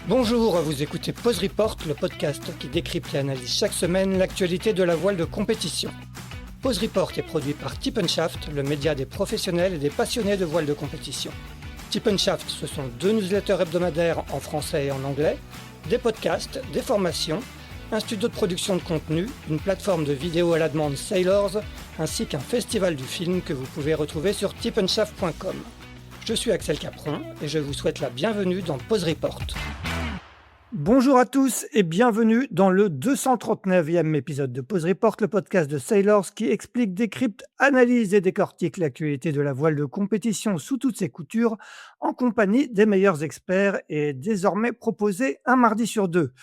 Bonjour, vous écoutez Pause Report, le podcast qui décrypte et analyse chaque semaine l'actualité de la voile de compétition. Pause Report est produit par Tip & Shaft, le média des professionnels et des passionnés de voile de compétition. Tip & Shaft, ce sont 2 newsletters hebdomadaires en français et en anglais, des podcasts, des formations, un studio de production de contenu, une plateforme de vidéos à la demande Sailors, ainsi qu'un festival du film que vous pouvez retrouver sur tipandshaft.com. Je suis Axel Capron et je vous souhaite la bienvenue dans Pause Report. Bonjour à tous et bienvenue dans le 239e épisode de Pause Report, le podcast de Sailors qui explique, décrypte, analyse et décortique l'actualité de la voile de compétition sous toutes ses coutures en compagnie des meilleurs experts et désormais proposé un mardi sur 2.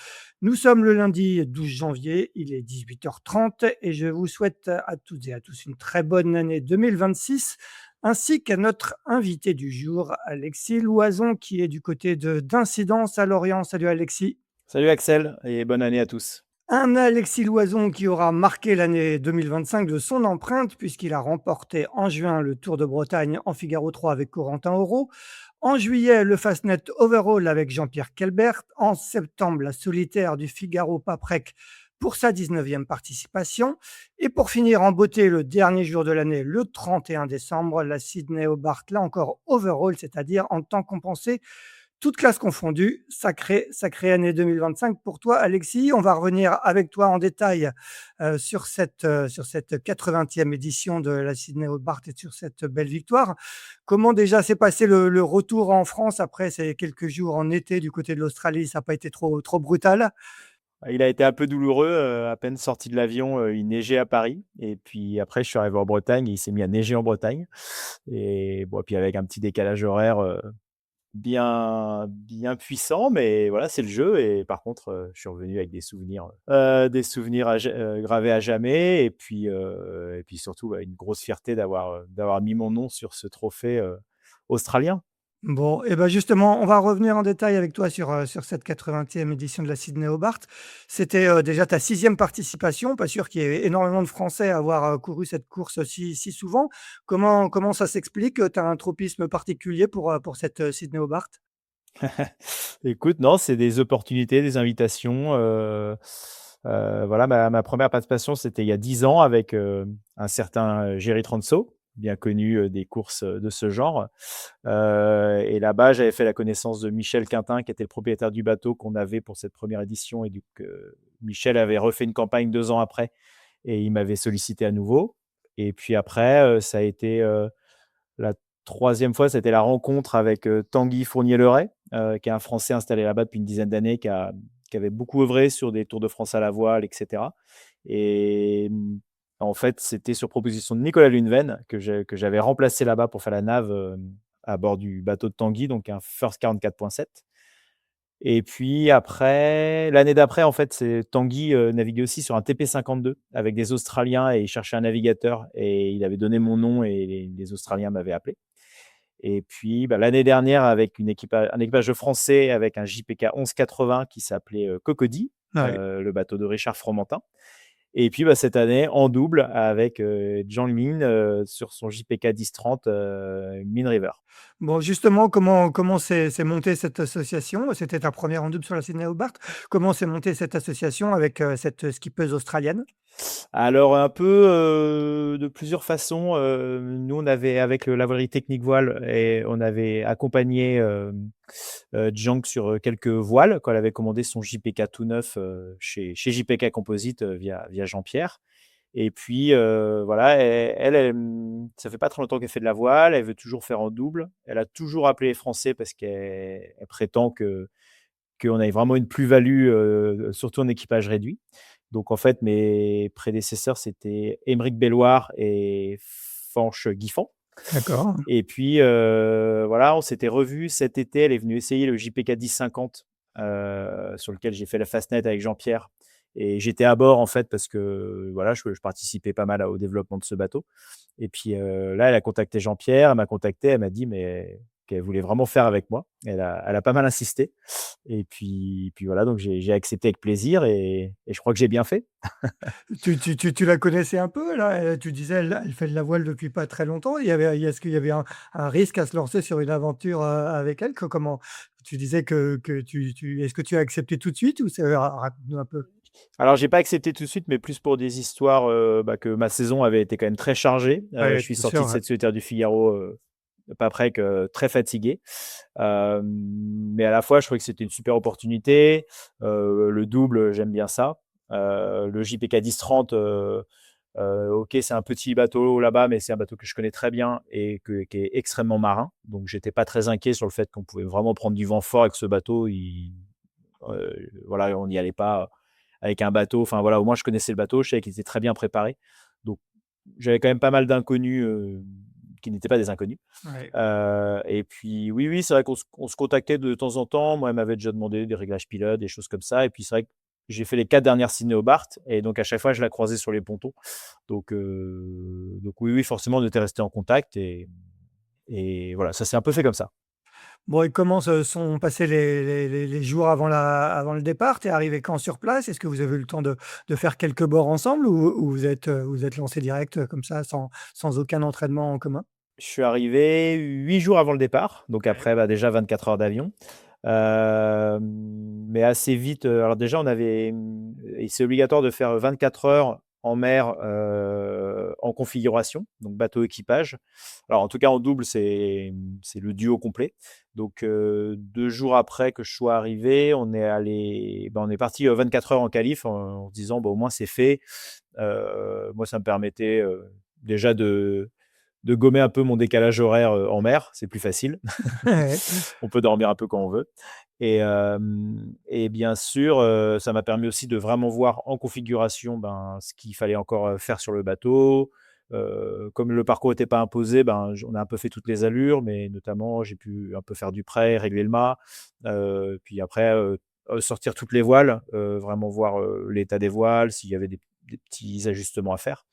Nous sommes le lundi 12 janvier, il est 18h30 et je vous souhaite à toutes et à tous une très bonne année 2026 ainsi qu'à notre invité du jour, Alexis Loison, qui est du côté d'Incidence à Lorient. Salut Alexis. Salut Axel et bonne année à tous. Un Alexis Loison qui aura marqué l'année 2025 de son empreinte puisqu'il a remporté en juin le Tour de Bretagne en Figaro 3 avec Corentin Aurault, en juillet le Fastnet Overall avec Jean-Pierre Kelbert, en septembre la solitaire du Figaro Paprec pour sa 19e participation. Et pour finir en beauté, le dernier jour de l'année, le 31 décembre, la Sydney Hobart, là encore overall, c'est-à-dire en temps compensé, toutes classes confondues. Sacrée année 2025 pour toi, Alexis. On va revenir avec toi en détail sur cette 80e édition de la Sydney Hobart et sur cette belle victoire. Comment déjà s'est passé le retour en France après ces quelques jours en été du côté de l'Australie? Ça n'a pas été trop brutal? Il a été un peu douloureux, à peine sorti de l'avion, il neigeait à Paris et puis après je suis arrivé en Bretagne et il s'est mis à neiger en Bretagne et bon, puis avec un petit décalage horaire, bien puissant, mais voilà, c'est le jeu et par contre, je suis revenu avec des souvenirs gravés à jamais et puis surtout, bah, une grosse fierté d'avoir mis mon nom sur ce trophée, australien. Bon, et ben justement, on va revenir en détail avec toi sur cette 80e édition de la Sydney Hobart. C'était déjà ta 6e participation, pas sûr qu'il y ait énormément de Français à avoir couru cette course si souvent. Comment ça s'explique? Tu as un tropisme particulier pour cette Sydney Hobart? Écoute, non, c'est des opportunités, des invitations, voilà, ma 1re participation, c'était il y a 10 ans avec, un certain, Géry Transo, bien connu, des courses, de ce genre. Et là-bas, j'avais fait la connaissance de Michel Quintin, qui était le propriétaire du bateau qu'on avait pour cette 1re édition et donc Michel avait refait une campagne 2 ans après et il m'avait sollicité à nouveau et puis après, ça a été, la 3e fois, c'était la rencontre avec, Tanguy Fournier-Leray, qui est un Français installé là-bas depuis une dizaine d'années, qui avait beaucoup œuvré sur des Tours de France à la voile et cetera et en fait, c'était sur proposition de Nicolas Luneven que j'avais remplacé là-bas pour faire la nave, à bord du bateau de Tanguy, donc un First 44.7 et puis après, l'année d'après, en fait, c'est Tanguy, naviguait aussi sur un TP52 avec des Australiens et il cherchait un navigateur et il avait donné mon nom et les Australiens m'avaient appelé et puis, bah, l'année dernière avec un équipage de Français avec un JPK 1180 qui s'appelait, Cocody, Ouais. le bateau de Richard Fromentin et puis, bah, cette année en double avec, John Min, sur son JPK 1030, Min River. Bon, justement, comment s'est montée cette association? C'était ta première en double sur la Sydney Hobart. Comment s'est montée cette association avec cette skippeuse australienne? Alors un peu, de plusieurs façons, nous on avait avec la volerie Technique Voile et on avait accompagné, Jiang sur, quelques voiles quand elle avait commandé son JPK tout neuf, chez JPK Composite, via Jean-Pierre et puis, voilà, ça fait pas très longtemps qu'elle fait de la voile, elle veut toujours faire en double. Elle a toujours appelé les Français parce qu'elle prétend qu'on ait vraiment une plus-value, surtout en équipage réduit. Donc en fait, mes prédécesseurs, c'était Aymeric Belloir et Fanche Guiffant. D'accord. Et puis, voilà, on s'était revus cet été. Elle est venue essayer le JPK 1050, sur lequel j'ai fait la Fastnet avec Jean-Pierre. Et j'étais à bord, en fait, parce que voilà, je participais pas mal au développement de ce bateau. Et puis là, elle a contacté Jean-Pierre, elle m'a contacté, elle m'a dit, mais qu'elle voulait vraiment faire avec moi. Elle a pas mal insisté et puis voilà, donc j'ai accepté avec plaisir et je crois que j'ai bien fait. Tu la connaissais un peu là? Tu disais elle fait de la voile depuis pas très longtemps. Est-ce qu'il y avait un risque à se lancer sur une aventure, avec elle? Comment tu disais que tu est-ce que tu as accepté tout de suite ou c'est raconte-nous un peu? Alors j'ai pas accepté tout de suite, mais plus pour des histoires, que ma saison avait été quand même très chargée. Je Ouais, suis bien sorti sûr, de ouais. cette solitaire du Figaro, pas près que très fatigué. Mais à la fois, je trouvais que c'était une super opportunité. Le double, j'aime bien ça. Le JPK 10-30, OK, c'est un petit bateau là-bas, mais c'est un bateau que je connais très bien et qui est extrêmement marin. Donc, j'étais pas très inquiet sur le fait qu'on pouvait vraiment prendre du vent fort avec ce bateau. Voilà, on n'y allait pas avec un bateau. Enfin, voilà, au moins, je connaissais le bateau. Je savais qu'il était très bien préparé. Donc, j'avais quand même pas mal d'inconnus qui n'étaient pas des inconnus. Ouais. Et puis, oui, oui, c'est vrai qu'on se contactait de temps en temps. Moi, elle m'avait déjà demandé des réglages pilotes, des choses comme ça. Et puis, c'est vrai que j'ai fait les 4 dernières Sydney Hobart. Et donc, à chaque fois, je la croisais sur les pontons. Donc oui, oui, forcément, on était resté en contact. Et voilà, ça s'est un peu fait comme ça. Bon et comment se sont passés les jours avant le départ? Tu es arrivé quand sur place? Est-ce que vous avez eu le temps de faire quelques bords ensemble ou vous êtes lancés direct, comme ça sans aucun entraînement en commun? Je suis arrivé 8 jours avant le départ. Donc, Ouais. après, bah, déjà 24 heures d'avion. Mais assez vite, alors déjà, et c'est obligatoire de faire 24 heures en mer en configuration, donc bateau équipage. Alors, en tout cas, en double, c'est le duo complet. Donc, 2 jours après que je sois arrivé, on est parti 24 heures en qualif en se disant, bah, au moins, c'est fait. Moi, ça me permettait déjà de gommer un peu mon décalage horaire en mer, c'est plus facile. Ouais. On peut dormir un peu quand on veut. Et bien sûr, ça m'a permis aussi de vraiment voir en configuration ben, ce qu'il fallait encore faire sur le bateau. Comme le parcours n'était pas imposé, ben, on a un peu fait toutes les allures, mais notamment j'ai pu un peu faire du près, régler le mât, puis après sortir toutes les voiles, vraiment voir l'état des voiles, s'il y avait des petits ajustements à faire.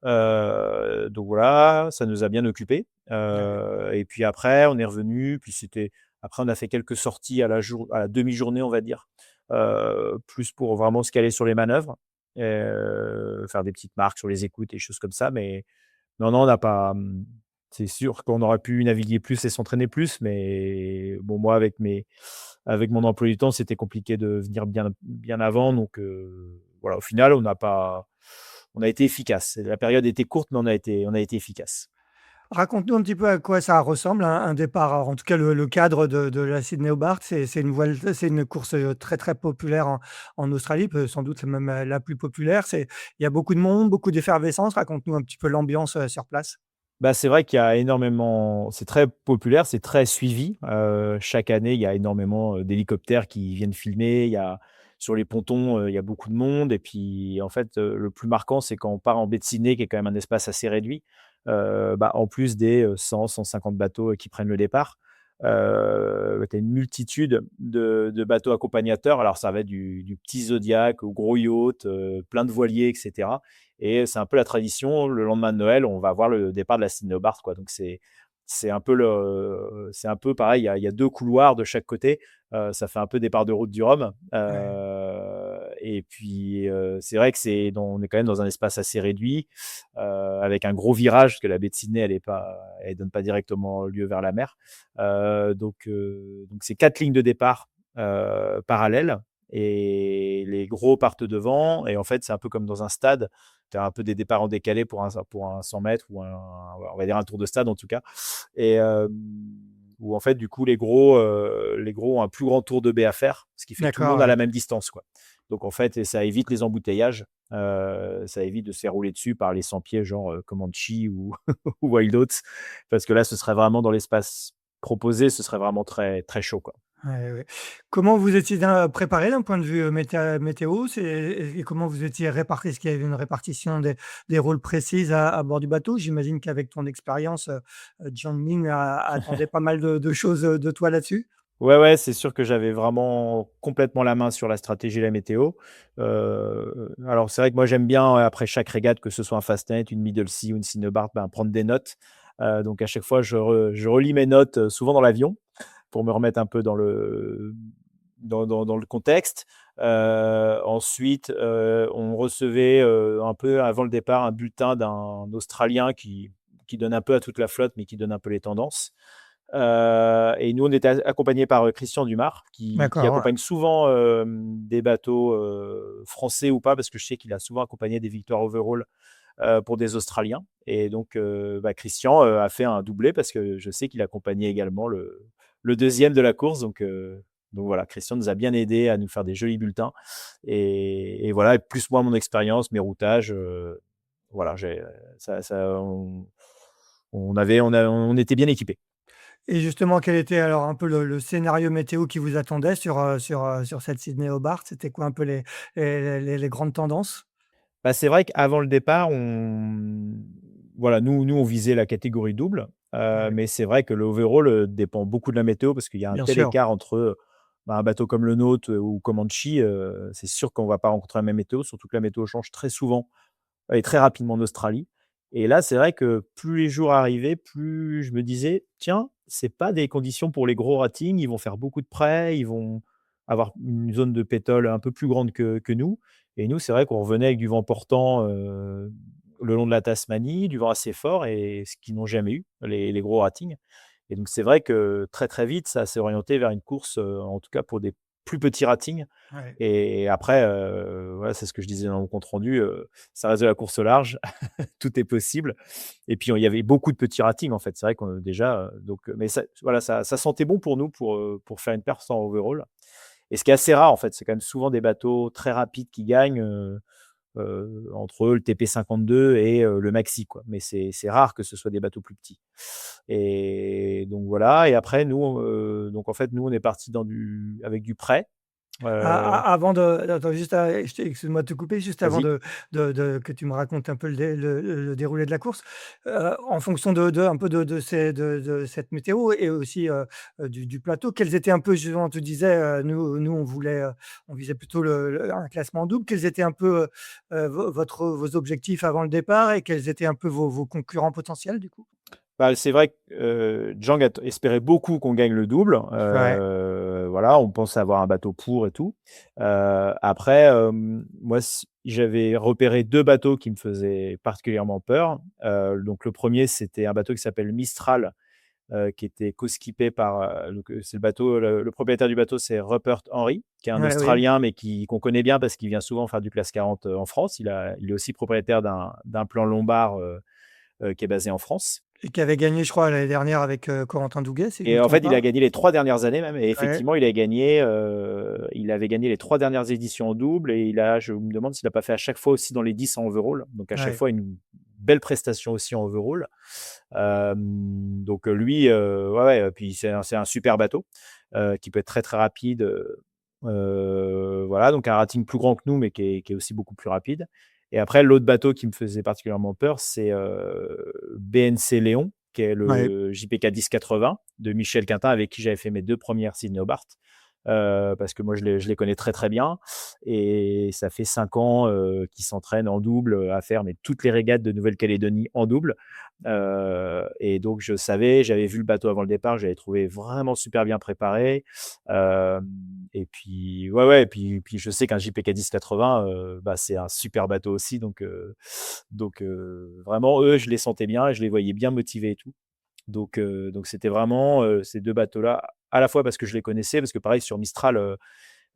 Donc voilà, ça nous a bien occupés. Ouais. Et puis après, on est revenu. Puis après, on a fait quelques sorties à la demi-journée, on va dire, plus pour vraiment se caler sur les manœuvres, faire des petites marques sur les écoutes et des choses comme ça. Mais non, non, on n'a pas. C'est sûr qu'on aurait pu naviguer plus et s'entraîner plus, mais bon, moi, avec mon emploi du temps, c'était compliqué de venir bien, bien avant. Donc voilà, au final, on a été efficace. La période était courte, mais on a été efficace. Raconte-nous un petit peu à quoi ça ressemble un départ. Alors, en tout cas, le cadre de la Sydney Hobart, c'est une course, très, très populaire en Australie, sans doute même, la plus populaire. Il y a beaucoup de monde, beaucoup d'effervescence. Raconte-nous un petit peu l'ambiance, sur place. Bah, c'est vrai qu'il y a énormément, c'est très populaire, c'est très suivi. Chaque année, il y a énormément d'hélicoptères qui viennent filmer. Sur les pontons, il y a beaucoup de monde. Et puis, en fait, le plus marquant, c'est quand on part en baie de Sydney, qui est quand même un espace assez réduit. Bah, en plus des 100, 150 bateaux qui prennent le départ, tu as une multitude de bateaux accompagnateurs. Alors, ça va être du petit Zodiac au gros yacht, plein de voiliers, etc. Et c'est un peu la tradition. Le lendemain de Noël, on va voir le départ de la Sydney Hobart, quoi. Donc c'est un peu pareil. Il y a 2 couloirs de chaque côté. Ça fait un peu départ de route du Rhum. Ouais. Et puis c'est vrai que on est quand même dans un espace assez réduit, avec un gros virage parce que la baie de Sydney, elle donne pas directement lieu vers la mer. Donc c'est 4 lignes de départ parallèles. Et les gros partent devant. Et en fait, c'est un peu comme dans un stade. Tu as un peu des départs en décalé pour un 100 mètres ou on va dire un tour de stade en tout cas. Et où en fait, du coup, les gros ont un plus grand tour de baie à faire, ce qui fait que tout le D'accord, monde a ouais. la même distance, quoi. Donc en fait, et ça évite les embouteillages. Ça évite de se faire rouler dessus par les 100 pieds, genre Comanche ou, ou Wild Oats, parce que là, ce serait vraiment dans l'espace proposé, ce serait vraiment très, très chaud, quoi. Ouais, ouais. Comment vous étiez préparé d'un point de vue, météo? Et comment vous étiez répartis? Est-ce qu'il y avait une répartition des rôles précises à bord du bateau? J'imagine qu'avec ton expérience, John Ming attendait pas mal de choses, de toi là-dessus? Ouais, ouais, c'est sûr que j'avais vraiment complètement la main sur la stratégie et la météo. Alors c'est vrai que moi j'aime bien, après chaque régate, que ce soit un Fastnet, une Middle Sea ou une Cinebart, ben, prendre des notes. Donc à chaque fois, je relis mes notes, souvent dans l'avion, pour me remettre un peu dans le contexte. Ensuite, on recevait un peu avant le départ un bulletin d'un Australien qui donne un peu à toute la flotte, mais qui donne un peu les tendances. Et nous, on était accompagnés par Christian Dumas, qui D'accord, ouais. accompagne souvent des bateaux français ou pas, parce que je sais qu'il a souvent accompagné des victoires overall pour des Australiens. Et donc, Christian a fait un doublé parce que je sais qu'il accompagnait également le deuxième de la course. Donc voilà, Christian nous a bien aidé à nous faire des jolis bulletins. Et voilà, et plus moi, mon expérience, mes routages. Voilà, on était bien équipés. Et justement, quel était alors un peu le scénario météo qui vous attendait sur cette Sydney-Hobart? C'était quoi un peu les grandes tendances? Bah, c'est vrai qu'avant le départ, voilà, nous, on visait la catégorie double, Ouais, mais c'est vrai que l'overall, dépend beaucoup de la météo parce qu'il y a un bien tel sûr. écart entre, un bateau comme le nôtre ou Comanche, c'est sûr qu'on va pas rencontrer la même météo, surtout que la météo change très souvent et très rapidement en Australie. Et là, c'est vrai que plus les jours arrivaient, plus je me disais: «Tiens, c'est pas des conditions pour les gros ratings, ils vont faire beaucoup de près, ils vont avoir une zone de pétole un peu plus grande que nous». Et nous, c'est vrai qu'on revenait avec du vent portant, le long de la Tasmanie, du vent assez fort et ce qu'ils n'ont jamais eu, les gros ratings. Et donc c'est vrai que très, très vite, ça s'est orienté vers une course, en tout cas pour des plus petits ratings. Ouais. Et après, voilà, c'est ce que je disais dans mon compte rendu, ça reste de la course au large, tout est possible. Et puis, il y avait beaucoup de petits ratings, en fait. C'est vrai qu'on déjà, mais ça voilà, ça sentait bon pour nous pour faire une perf en overall. Et ce qui est assez rare, en fait, c'est quand même souvent des bateaux très rapides qui gagnent, entre le TP52 et le maxi, quoi. Mais c'est rare que ce soit des bateaux plus petits. Et donc voilà. Et après nous, donc en fait, nous, on est partis avec du prêt. Avant de attends juste, excuse-moi de te couper, juste avant Vas-y. de que tu me racontes un peu le déroulé de la course. En fonction de un peu de cette météo et aussi, du plateau, quels étaient un peu justement tu disais, nous on voulait, on visait plutôt un classement double. Quels étaient un peu, vos objectifs avant le départ et quels étaient un peu vos concurrents potentiels du coup? Bah, c'est vrai que, Zhang espérait beaucoup qu'on gagne le double. Ouais, Voilà, on pensait avoir un bateau pour et tout. Après, moi, j'avais repéré 2 bateaux qui me faisaient particulièrement peur. Donc le premier, c'était un bateau qui s'appelle Mistral, qui était co-skippé par, donc, c'est le bateau, le propriétaire du bateau, c'est Rupert Henry, qui est un ouais, oui. Australien, mais qu'on connaît bien parce qu'il vient souvent faire du classe 40, en France. Il est aussi propriétaire d'un plan Lombard, qui est basé en France. Et qui avait gagné je crois l'année dernière avec, Corentin Douguet si je me Et en trompe fait, il a pas? gagné les 3 dernières années même. Et Ouais, effectivement, il avait gagné les 3 dernières éditions en double. Et je me demande s'il n'a pas fait à chaque fois aussi dans les 10 en overall. Donc à chaque ouais. fois, une belle prestation aussi en overall. Donc lui, ouais, ouais, puis c'est un super bateau qui peut être très, très rapide. Voilà, donc un rating plus grand que nous, mais qui est aussi beaucoup plus rapide. Et après, l'autre bateau qui me faisait particulièrement peur, c'est BNC Léon, qui est Ouais. le JPK 1080 de Michel Quintin, avec qui j'avais fait mes 2 premières Sydney Hobart. Parce que moi, je les connais très, très bien. Et ça fait 5 ans qu'ils s'entraînent en double à faire mais toutes les régates de Nouvelle-Calédonie en double. Et donc, j'avais vu le bateau avant le départ, j'avais trouvé vraiment super bien préparé. Et puis, ouais, ouais, et puis je sais qu'un JPK 1080, c'est un super bateau aussi. Donc, vraiment, eux, je les sentais bien et je les voyais bien motivés et tout. Donc c'était vraiment ces 2 bateaux-là, à la fois parce que je les connaissais, parce que pareil, sur Mistral,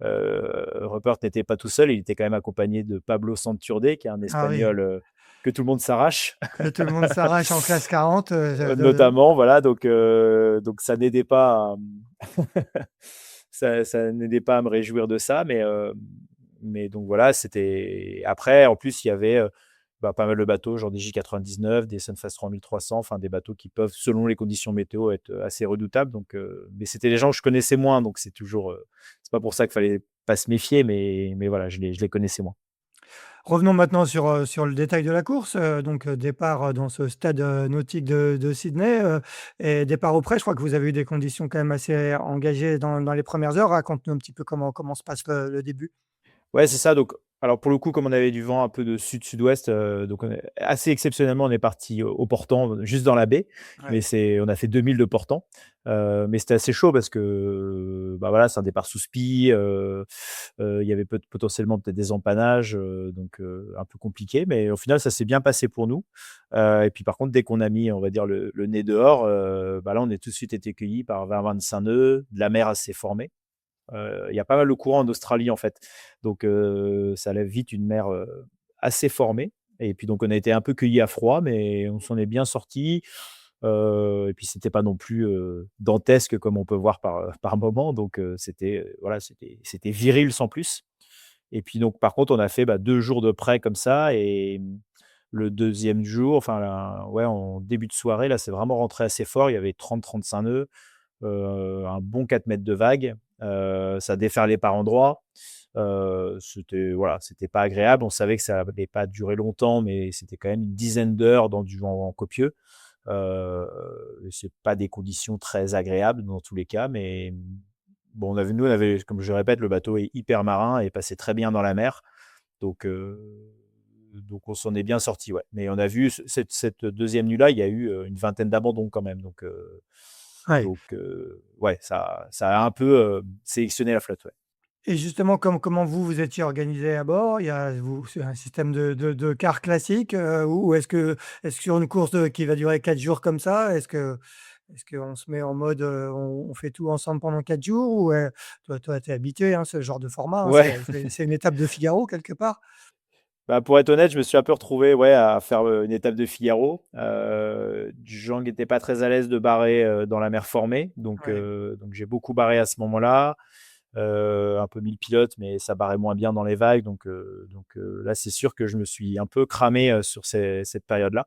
Rupert n'était pas tout seul, il était quand même accompagné de Pablo Santurce, qui est un Ah oui, Espagnol que tout le monde s'arrache. que tout le monde s'arrache en classe 40, Notamment, voilà, donc ça n'aidait pas ça n'aidait pas à me réjouir de ça, mais donc voilà, c'était. Après, en plus, il y avait pas mal de bateaux, genre des J99, des Sunfast 3300, enfin des bateaux qui peuvent, selon les conditions météo, être assez redoutables. Mais c'était des gens que je connaissais moins, donc c'est pas pour ça qu'il fallait pas se méfier, mais voilà, je les connaissais moins. Revenons maintenant sur le détail de la course, donc départ, dans ce stade, nautique de Sydney, et départ au près. Je crois que vous avez eu des conditions quand même assez engagées dans les premières heures. Raconte-nous un petit peu comment se passe le début? Ouais, c'est ça. Donc, Alors pour le coup, comme on avait du vent un peu de sud-sud-ouest, donc assez exceptionnellement, on est parti au portant, juste dans la baie, Ouais. mais on a fait 2 milles de portant. Mais c'était assez chaud parce que, bah, voilà, c'est un départ sous spi, il y avait potentiellement peut-être des empannages, donc un peu compliqué, mais au final, ça s'est bien passé pour nous. Et puis par contre, dès qu'on a mis, on va dire, le nez dehors, bah, là, on est tout de suite été cueillis par 20-25 nœuds, de la mer assez formée. Il y a pas mal de courant en Australie, en fait. Donc, ça lève vite une mer assez formée. Et puis, donc, on a été un peu cueillis à froid, mais on s'en est bien sortis. Et puis, c'était pas non plus dantesque comme on peut voir par moment. Donc, voilà, c'était viril sans plus. Et puis, donc, par contre, on a fait 2 jours de près comme ça. Et le deuxième jour, enfin, ouais, en début de soirée, là, c'est vraiment rentré assez fort. Il y avait 30-35 nœuds, un bon 4 mètres de vague. Ça déferlait par endroits. C'était voilà, c'était pas agréable. On savait que ça n'allait pas durer longtemps, mais c'était quand même une dizaine d'heures dans du vent copieux. C'est pas des conditions très agréables dans tous les cas, mais bon, nous, on avait, comme je répète, le bateau est hyper marin et passait très bien dans la mer. Donc on s'en est bien sorti, ouais. Mais on a vu cette deuxième nuit-là, il y a eu une vingtaine d'abandons quand même. Ouais. Ouais, ça a un peu sélectionné la flotte, ouais. Et justement, comment vous étiez organisé à bord? C'est un système de car classique, ou est-ce que sur une course qui va durer 4 jours comme ça, est-ce qu'on se met en mode, on fait tout ensemble pendant 4 jours? Ou, toi, tu es habitué, hein, ce genre de format, hein, Ouais, c'est une étape de Figaro quelque part? bah, pour être honnête, je me suis un peu retrouvé, ouais, à faire une étape de Figaro. Jean n'était pas très à l'aise de barrer dans la mer formée, Ouais. donc j'ai beaucoup barré à ce moment-là. Un peu mis le pilote, mais ça barrait moins bien dans les vagues. Là, c'est sûr que je me suis un peu cramé sur cette période-là.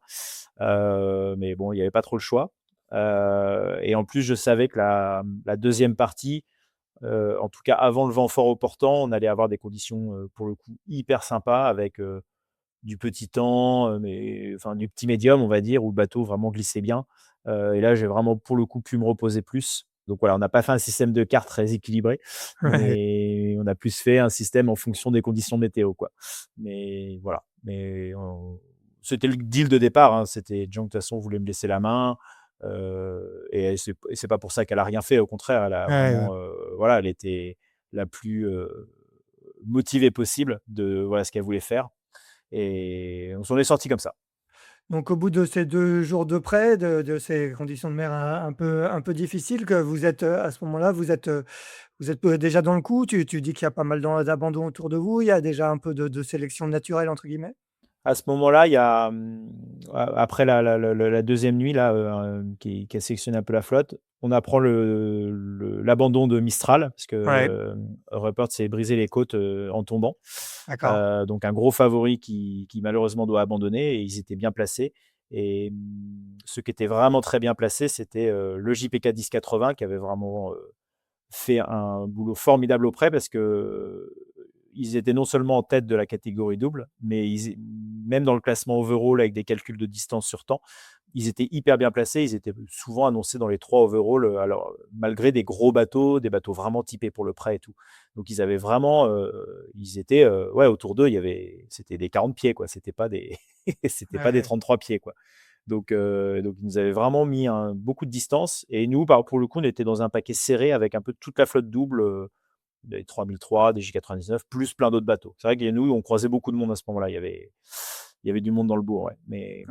Mais bon, il n'y avait pas trop le choix. Et en plus, je savais que la deuxième partie, en tout cas avant le vent fort au portant, on allait avoir des conditions pour le coup hyper sympas avec du petit temps, mais enfin du petit médium, on va dire, où le bateau vraiment glissait bien. Et là, j'ai vraiment pour le coup pu me reposer plus. Donc voilà, on n'a pas fait un système de cartes très équilibré, Ouais. mais on a plus fait un système en fonction des conditions météo, quoi. Mais voilà, c'était le deal de départ, hein. C'était Jean, de toute façon, voulait me laisser la main. Et c'est pas pour ça qu'elle a rien fait. Au contraire, elle a Ouais, ouais. vraiment, voilà, elle était la plus motivée possible de voilà ce qu'elle voulait faire. Et on s'en est sorti comme ça. Donc au bout de ces 2 jours de près, de ces conditions de mer un peu difficiles, que vous êtes, à ce moment-là, vous êtes, déjà dans le coup? Tu dis qu'il y a pas mal d'abandons autour de vous? Il y a déjà un peu de «sélection naturelle» entre guillemets? À ce moment-là, il y a, après la deuxième nuit là, qui a sélectionné un peu la flotte, on apprend l'abandon de Mistral parce Ouais, que, Rupert s'est brisé les côtes, en tombant. d'accord. Donc un gros favori qui malheureusement doit abandonner et ils étaient bien placés et ceux qui étaient vraiment très bien placés, c'était, le JPK 1080 qui avait vraiment, fait un boulot formidable auprès parce que ils étaient non seulement en tête de la catégorie double, mais même dans le classement overall avec des calculs de distance sur temps, ils étaient hyper bien placés. Ils étaient souvent annoncés dans les 3 overall, alors malgré des gros bateaux, des bateaux vraiment typés pour le prêt et tout. Donc ils avaient vraiment, ils étaient, ouais, autour d'eux, c'était des 40 pieds, quoi. C'était pas des, c'était Ouais, pas des ouais. 33 pieds, quoi. Donc ils nous avaient vraiment mis beaucoup de distance. Et nous, pour le coup, on était dans un paquet serré avec un peu toute la flotte double, des 3003, des J99, plus plein d'autres bateaux. C'est vrai que nous, on croisait beaucoup de monde à ce moment-là. Il y avait du monde dans le bourg, ouais.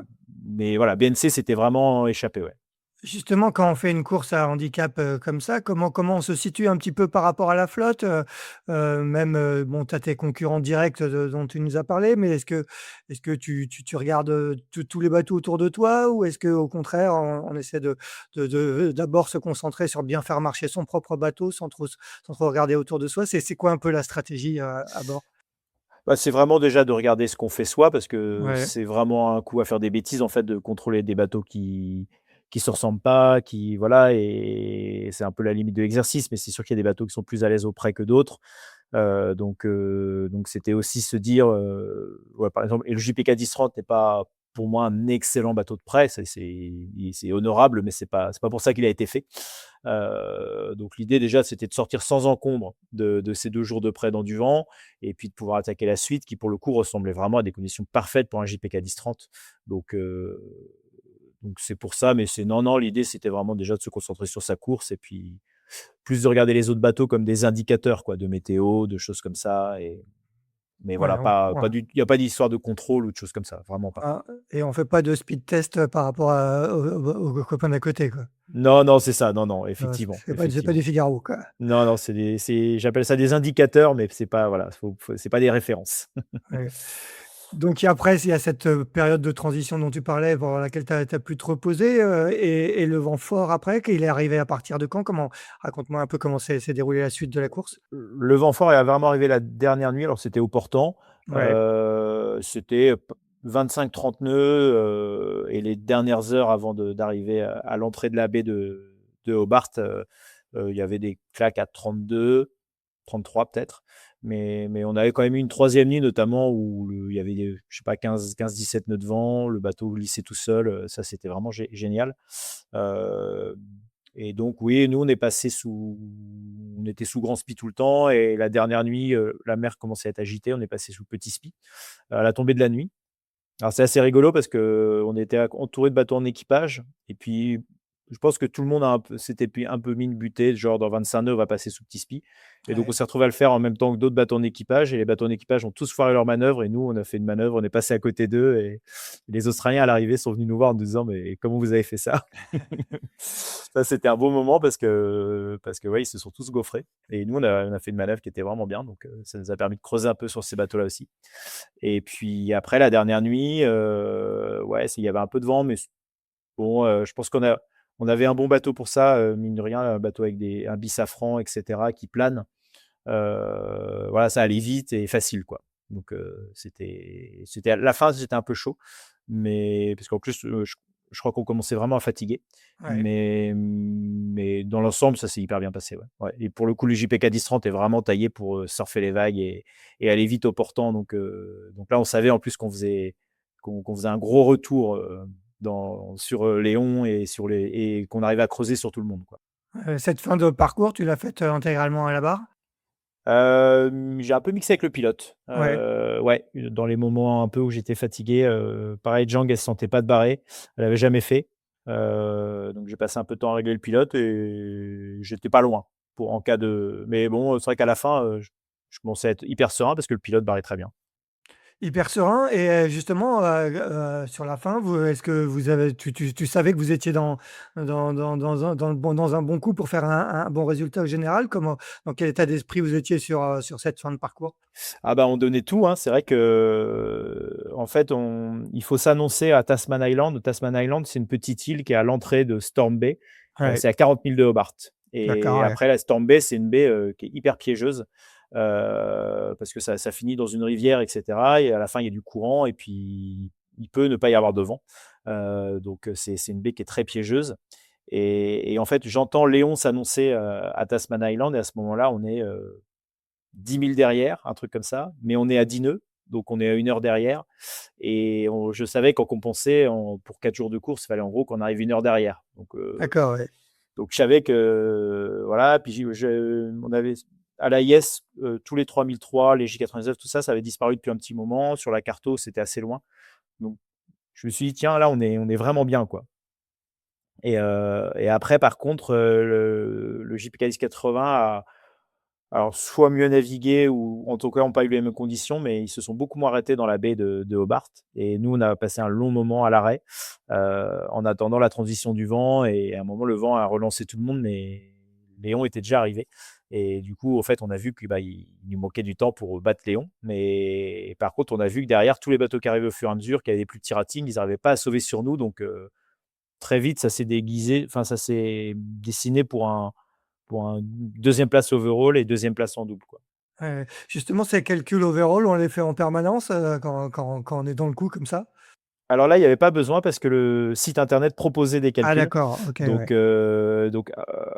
Mais voilà, BNC, c'était vraiment échappé, ouais. Justement, quand on fait une course à handicap, comme ça, comment on se situe un petit peu par rapport à la flotte? Même, bon, tu as tes concurrents directs dont tu nous as parlé, mais est-ce que tu regardes, tous les bateaux autour de toi? Ou est-ce qu'au contraire, on essaie d'abord se concentrer sur bien faire marcher son propre bateau sans trop regarder autour de soi? C'est quoi un peu la stratégie, à bord? Bah, c'est vraiment déjà de regarder ce qu'on fait soi, parce que Ouais, c'est vraiment un coup à faire des bêtises, en fait, de contrôler des bateaux qui se ressemblent pas, qui voilà, et c'est un peu la limite de l'exercice, mais c'est sûr qu'il y a des bateaux qui sont plus à l'aise auprès que d'autres. Donc c'était aussi se dire, ouais, par exemple, et le JPK 1030 n'est pas pour moi un excellent bateau de prêt. C'est honorable, mais c'est pas pour ça qu'il a été fait. Donc l'idée déjà, c'était de sortir sans encombre de ces 2 jours de prêt dans du vent, et puis de pouvoir attaquer la suite, qui pour le coup ressemblait vraiment à des conditions parfaites pour un JPK 10-30. Donc, euh, donc c'est pour ça, mais non, l'idée c'était vraiment déjà de se concentrer sur sa course, et puis plus de regarder les autres bateaux comme des indicateurs, quoi, de météo, de choses comme ça. Mais Ouais, voilà, il n'y a pas d'histoire de contrôle ou de choses comme ça, vraiment pas. et on fait pas de speed test par rapport aux copains d'à côté, quoi. Non, non, c'est ça, non, non, C'est effectivement, c'est pas du effectivement. Figaro, quoi. Non, non, j'appelle ça des indicateurs, mais c'est pas, voilà, c'est pas des références. Ouais. Donc et après, il y a cette, période de transition dont tu parlais, pendant laquelle tu as pu te reposer, et le vent fort après, qu'il est arrivé à partir de quand? Raconte-moi un peu comment s'est déroulée la suite de la course? Le vent fort est vraiment arrivé la dernière nuit, alors c'était au portant. Ouais, C'était 25-30 nœuds, et les dernières heures avant d'arriver à l'entrée de la baie de Hobart, il y avait des claques à 32, 33 peut-être. Mais on avait quand même eu une troisième nuit, notamment où il y avait, je sais pas, 15-17 nœuds de vent, le bateau glissait tout seul. Ça, c'était vraiment génial. Euh, et donc, oui, nous, on était sous grand spi tout le temps. Et la dernière nuit, la mer commençait à être agitée. On est passé sous petit spi à la tombée de la nuit. Alors, c'est assez rigolo parce qu'on était entouré de bateaux en équipage. Et puis, je pense que tout le monde s'était un peu mis une butée, genre dans 25 nœuds, on va passer sous petit spi. Et donc, on ouais. s'est retrouvé à le faire en même temps que d'autres bateaux en équipage. Et les bateaux en équipage ont tous foiré leur manœuvre. Et nous, on a fait une manœuvre, on est passé à côté d'eux. Et les Australiens, à l'arrivée, sont venus nous voir en nous disant: mais comment vous avez fait ça? Ça, c'était un beau moment parce que ouais, ils se sont tous gaufrés. Et nous, on a fait une manœuvre qui était vraiment bien. Donc, ça nous a permis de creuser un peu sur ces bateaux-là aussi. Et puis après, la dernière nuit, ouais, il y avait un peu de vent, mais bon, je pense on avait un bon bateau pour ça, mine de rien, un bateau avec un bisafran, etc., qui plane. Voilà, ça allait vite et facile, quoi. Donc, c'était à la fin, c'était un peu chaud, mais parce qu'en plus, je crois qu'on commençait vraiment à fatiguer. Ouais. Mais dans l'ensemble, ça s'est hyper bien passé. Ouais. Ouais. Et pour le coup, le JPK 10-30 est vraiment taillé pour surfer les vagues et aller vite au portant. Donc là, on savait en plus qu'on faisait un gros retour sur Léon et qu'on arrivait à creuser sur tout le monde, quoi. Cette fin de parcours, tu l'as faite, intégralement à la barre? J'ai un peu mixé avec le pilote. Ouais. Ouais, dans les moments un peu où j'étais fatigué, pareil, Jang, elle se sentait pas de barrer. Elle avait jamais fait. Donc j'ai passé un peu de temps à régler le pilote et j'étais pas loin en cas de. Mais bon, c'est vrai qu'à la fin, je commençais à être hyper serein parce que le pilote barrait très bien. Hyper serein et justement, sur la fin, est-ce que vous avez tu savais que vous étiez dans un bon coup pour faire un bon résultat au général? Dans quel état d'esprit vous étiez sur cette fin de parcours? Ah bah on donnait tout, hein. C'est vrai que en fait, il faut s'annoncer à Tasman Island. Tasman Island, c'est une petite île qui est à l'entrée de Storm Bay. Ouais, C'est à 40 milles de Hobart. d'accord, Et ouais. après, la Storm Bay, c'est une baie qui est hyper piégeuse parce que ça finit dans une rivière, etc. Et à la fin, il y a du courant et puis il peut ne pas y avoir de vent. Donc c'est une baie qui est très piégeuse. Et en fait, j'entends Léon s'annoncer à Tasman Island et à ce moment-là, on est 10 000 derrière, un truc comme ça, mais on est à 10 nœuds, donc on est à 1 heure derrière. Et je savais qu'en compensé, pour 4 jours de course, il fallait en gros qu'on arrive 1 heure derrière. D'accord, ouais. Donc je savais que, voilà, puis on avait à l'AIS, tous les 3003, les J99, tout ça, ça avait disparu depuis un petit moment. Sur la carto, c'était assez loin. Donc je me suis dit, tiens, là, on est vraiment bien, quoi. Et après, par contre, le JPK 1080 alors, soit mieux navigué ou en tout cas n'ont pas eu les mêmes conditions, mais ils se sont beaucoup moins arrêtés dans la baie de Hobart. Et nous, on a passé un long moment à l'arrêt en attendant la transition du vent. Et à un moment, le vent a relancé tout le monde, mais Léon était déjà arrivé. Et du coup, au fait, on a vu qu'il nous manquait du temps pour battre Léon. Mais par contre, on a vu que derrière, tous les bateaux qui arrivaient au fur et à mesure, qui avaient des plus petits ratings, ils n'arrivaient pas à sauver sur nous. Donc, très vite, ça s'est déguisé, enfin, ça s'est dessiné pour un deuxième place overall et deuxième place en double, quoi. Justement, ces calculs overall, on les fait en permanence, quand on est dans le coup comme ça? Alors là, il n'y avait pas besoin parce que le site internet proposait des Ah calculs. d'accord, OK, ouais. Donc,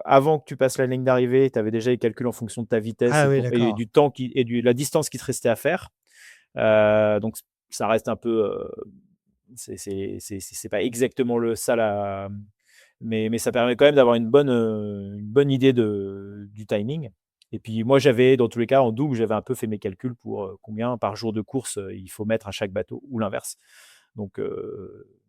avant que tu passes la ligne d'arrivée, tu avais déjà les calculs en fonction de ta vitesse Ah oui, et d'accord. du temps la distance qui te restait à faire. Donc ça reste un peu c'est pas exactement ça là, mais ça permet quand même d'avoir une bonne idée du timing. Et puis moi, j'avais, dans tous les cas, en double, j'avais un peu fait mes calculs pour combien par jour de course il faut mettre à chaque bateau ou l'inverse. Donc,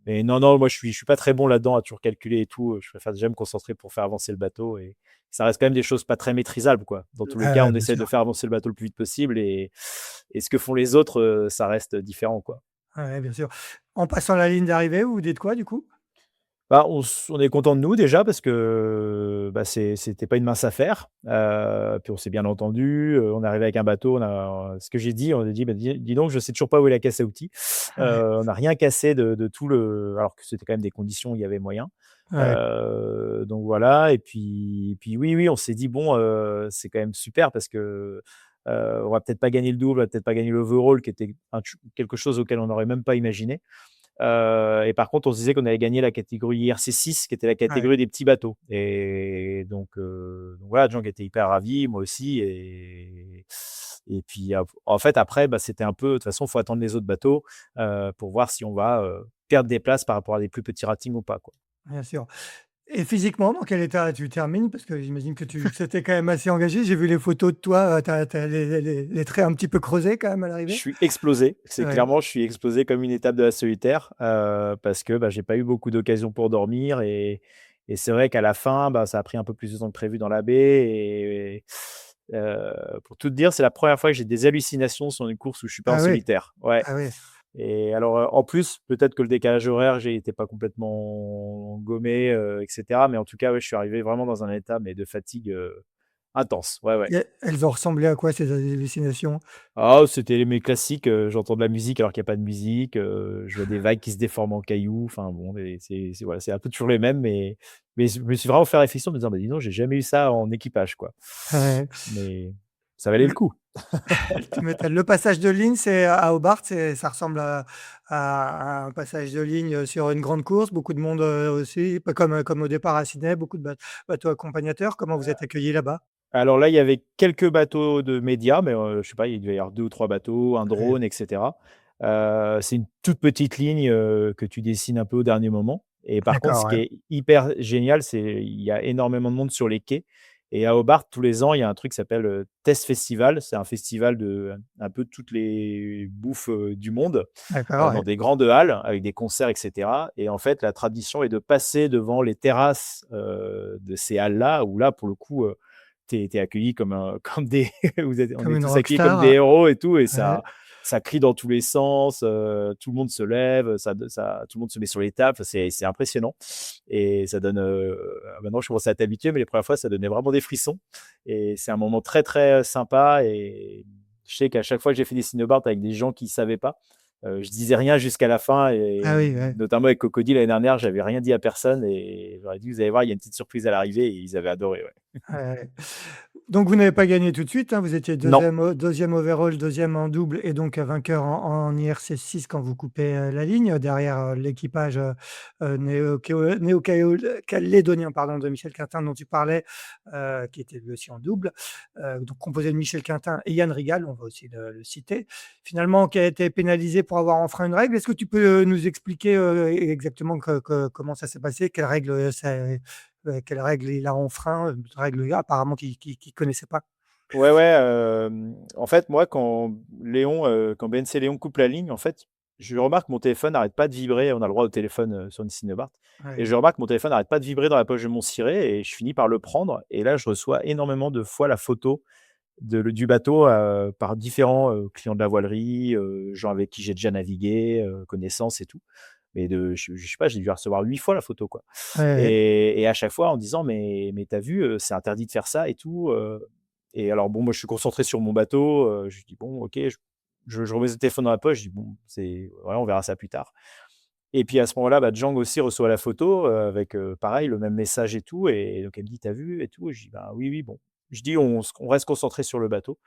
mais non, non, moi je suis pas très bon là-dedans à toujours calculer et tout. Je préfère déjà me concentrer pour faire avancer le bateau et ça reste quand même des choses pas très maîtrisables, quoi. Dans tous les cas, on Bien essaie de sûr. faire avancer le bateau le plus vite possible et ce que font les autres, ça reste différent, quoi. Ouais, bien sûr. En passant la ligne d'arrivée, vous dites quoi du coup? Bah, on est content de nous déjà parce que, bah, c'était pas une mince affaire, puis on s'est bien entendu, on est arrivé avec un bateau, ce que j'ai dit, on a dit: «Bah, dis donc, je sais toujours pas où est la caisse à outils». Ouais, On n'a rien cassé de tout alors que c'était quand même des conditions où il y avait moyen. ouais, Donc voilà et puis oui, oui, on s'est dit: «Bon, c'est quand même super parce que, on va peut-être pas gagner le double, on va peut-être pas gagner l'overall» qui était quelque chose auquel on n'aurait même pas imaginé. Et par contre, on se disait qu'on allait gagner la catégorie IRC6, qui était la ouais. catégorie des petits bateaux. Et donc voilà, Django était hyper ravi, moi aussi. Et puis, en fait, après, bah, c'était un peu, de toute façon, il faut attendre les autres bateaux pour voir si on va perdre des places par rapport à des plus petits ratings ou pas, quoi. Bien sûr. Et physiquement, dans quel état tu termines? Parce que j'imagine que c'était quand même assez engagé. J'ai vu les photos de toi, tu as les traits un petit peu creusés quand même à Je l'arrivée? suis explosé, c'est Ouais, clairement, je suis explosé comme une étape de la solitaire parce que bah, j'ai pas eu beaucoup d'occasions pour dormir et c'est vrai qu'à la fin, bah, ça a pris un peu plus de temps que prévu dans la baie. Pour tout te dire, c'est la première fois que j'ai des hallucinations sur une course où je suis pas en ah oui, solitaire. Ouais. ah oui. Et alors, en plus, peut-être que le décalage horaire, j'ai été pas complètement gommé, et cetera. Mais en tout cas, ouais, je suis arrivé vraiment dans un état, mais de fatigue, intense. Ouais, ouais. Et elles ont ressemblé à quoi ces hallucinations? Ah, c'était mes classiques, j'entends de la musique alors qu'il y a pas de musique, je vois des vagues qui se déforment en cailloux, enfin bon et c'est voilà, c'est un peu toujours les mêmes mais je me suis vraiment fait réflexion en me disant: «Bah, dis donc, j'ai jamais eu ça en équipage, quoi». Ouais. Mais ça valait le Le coup. Tu m'étonnes. Le passage de ligne, c'est à Hobart, ça ressemble à un passage de ligne, sur une grande course, beaucoup de monde, aussi, pas comme au départ à Sydney, beaucoup de bateaux accompagnateurs. Comment vous êtes accueillis là-bas? Alors là, il y avait quelques bateaux de médias, mais je sais pas, il devait y avoir 2 ou 3 bateaux, un Ouais, drone et cetera. C'est une toute petite ligne, que tu dessines un peu au dernier moment et par contre, d'accord, ce qui ouais. est hyper génial, c'est il y a énormément de monde sur les quais et à Hobart, tous les ans, il y a un truc qui s'appelle, Test Festival. C'est un festival de un peu toutes les bouffes, du monde, D'accord, dans ouais. des grandes halles avec des concerts et cetera et en fait, la tradition est de passer devant les terrasses, de ces halles-là où là, pour le coup, tu es accueilli comme comme des on Comme est une tous accueillis comme des rockstar, héros et tout et ouais. ça crie dans tous les sens, tout le monde se lève, tout le monde se met sur les tables, enfin, c'est impressionnant et ça donne, maintenant je commence à être habitué, mais les premières fois, ça donnait vraiment des frissons et c'est un moment très, très sympa et je sais qu'à chaque fois que j'ai fait des ciné-bars avec des gens qui savaient pas, je disais rien jusqu'à la fin Ah et oui, ouais. notamment avec Cocody l'année dernière, j'avais rien dit à personne et j'aurais dit: «Vous allez voir, il y a une petite surprise à l'arrivée» et ils avaient adoré, ouais. Ouais. Donc vous n'avez pas gagné tout de suite, hein, vous étiez Non. deuxième overall, deuxième en double et donc vainqueur en IRC6 quand vous coupez, la ligne derrière, l'équipage, néo-calédonien pardon, de Michel Quintin dont tu parlais, qui était lui aussi en double, donc composé de Michel Quintin et Yann Rigal, on va aussi le citer. Finalement qui a été pénalisé pour avoir enfreint une règle. Est-ce que tu peux, nous expliquer, exactement comment ça s'est passé? Quelle règle il a enfreint? Une règle apparemment qu'il connaissait pas. Ouais, ouais, en fait, moi, quand BNC Léon coupe la ligne, en fait, je remarque que mon téléphone n'arrête pas de vibrer. On a le droit au téléphone, sur une Cinebart et Ouais, je remarque que mon téléphone n'arrête pas de vibrer dans la poche de mon ciré et je finis par le prendre et là, je reçois énormément de fois la photo du bateau, par différents, clients de la voilerie, gens avec qui j'ai déjà navigué, connaissances et tout. Mais je sais pas, j'ai dû la recevoir 8 fois la photo, quoi ouais, et à chaque fois en disant: «Mais tu as vu, c'est interdit de faire ça et tout», et alors bon, moi, je suis concentré sur mon bateau, je dis: «Bon, OK», je remets le téléphone dans la poche, je dis: «Bon, c'est voilà, on verra ça plus tard» et puis à ce moment-là, bah, Djang aussi reçoit la photo, avec, pareil, le même message et tout et donc elle me dit: «Tu as vu?» et tout et je dis: «Bah, oui, oui, bon». Je dis: On reste concentré sur le bateau»